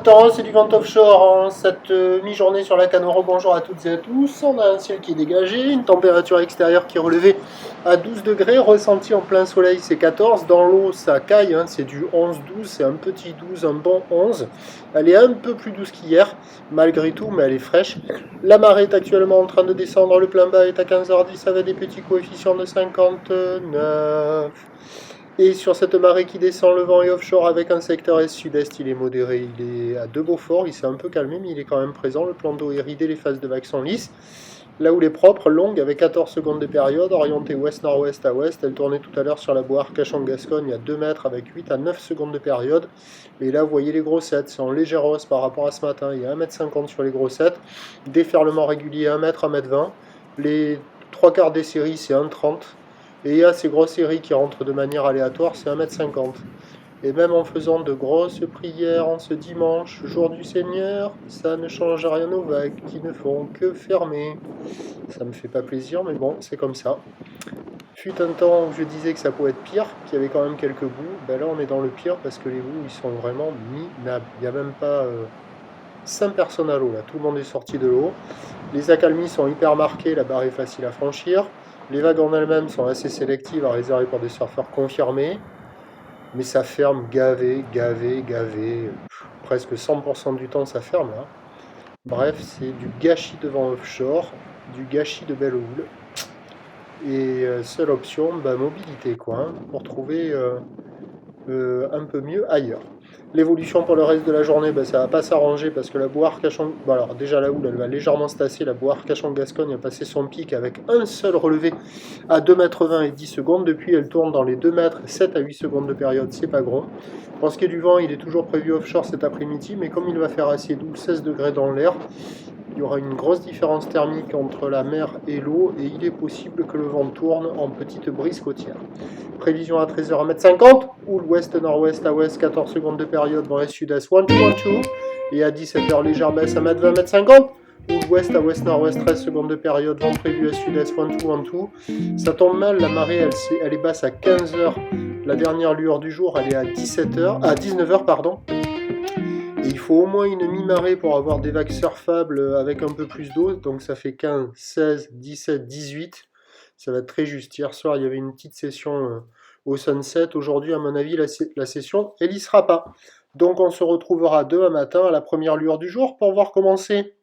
temps, c'est du vent offshore en cette mi-journée sur la Canoro. Bonjour à toutes et à tous. On a un ciel qui est dégagé, une température extérieure qui est relevée à 12 degrés, ressenti en plein soleil c'est 14. Dans l'eau ça caille, hein, c'est du 11-12, c'est un petit 12, un bon 11. Elle est un peu plus douce qu'hier, malgré tout, mais elle est fraîche. La marée est actuellement en train de descendre, le plein bas est à 15h10 avec des petits coefficients de 59. Et sur cette marée qui descend, le vent est offshore avec un secteur est-sud-est, il est modéré, il est à 2 Beaufort, il s'est un peu calmé, mais il est quand même présent. Le plan d'eau est ridé, les phases de vagues sont lisses. Là où les propres, longue, avec 14 secondes de période, orientée ouest-nord-ouest à ouest. Elle tournait tout à l'heure sur la Boire-Cachan-Gascogne à 2 mètres avec 8 à 9 secondes de période. Et là, vous voyez les grossettes, c'est en légère hausse par rapport à ce matin. Il y a 1,50 m sur les grossettes, déferlement régulier 1 m, 1,20 m. Les trois quarts des séries, c'est 1,30 m. Et il y a ces grosses séries qui rentrent de manière aléatoire, c'est 1,50 m. Et même en faisant de grosses prières en ce dimanche, jour du Seigneur, ça ne change rien aux vagues qui ne font que fermer. Ça me fait pas plaisir, mais bon, c'est comme ça. Fut un temps où je disais que ça pouvait être pire, qu'il y avait quand même quelques bouts. Ben là, on est dans le pire parce que les bouts, ils sont vraiment minables. Il n'y a même pas 5 personnes à l'eau, là. Tout le monde est sorti de l'eau. Les accalmies sont hyper marquées, la barre est facile à franchir. Les vagues en elles-mêmes sont assez sélectives à réserver pour des surfeurs confirmés. Mais ça ferme gavé. Presque 100% du temps, ça ferme là. Bref, c'est du gâchis de vent offshore, du gâchis de belle houle. Et seule option, mobilité quoi, hein, pour trouver un peu mieux ailleurs. L'évolution pour le reste de la journée, ça va pas s'arranger parce que la Boire-Cachan... Bon alors déjà la houle, elle va légèrement se tasser. La Boire-Cachan-Gascogne a passé son pic avec un seul relevé à 2,20 m et 10 secondes. Depuis, elle tourne dans les 2 mètres, 7 à 8 secondes de période, c'est pas gros. Pour ce qui est du vent, il est toujours prévu offshore cet après-midi, mais comme il va faire assez doux, 16 degrés dans l'air, il y aura une grosse différence thermique entre la mer et l'eau et il est possible que le vent tourne en petite brise côtière. Prévision à 13h 1,50 m, ou l'ouest-nord-ouest à ouest, 14 secondes de période, vent est-sud-est 1-2-1-2, et à 17h légère baisse à 1,20 m, 1,50 m, ou l'ouest à ouest-nord-ouest, 13 secondes de période, vent prévu à sud-est 1-2-1-2. Ça tombe mal, la marée elle est basse à 15h, la dernière lueur du jour elle est à 19h pardon. Et il faut au moins une mi-marée pour avoir des vagues surfables avec un peu plus d'eau. Donc ça fait 15, 16, 17, 18. Ça va être très juste. Hier soir, il y avait une petite session au sunset. Aujourd'hui, à mon avis, la session, elle n'y sera pas. Donc on se retrouvera demain matin à la première lueur du jour pour voir comment c'est.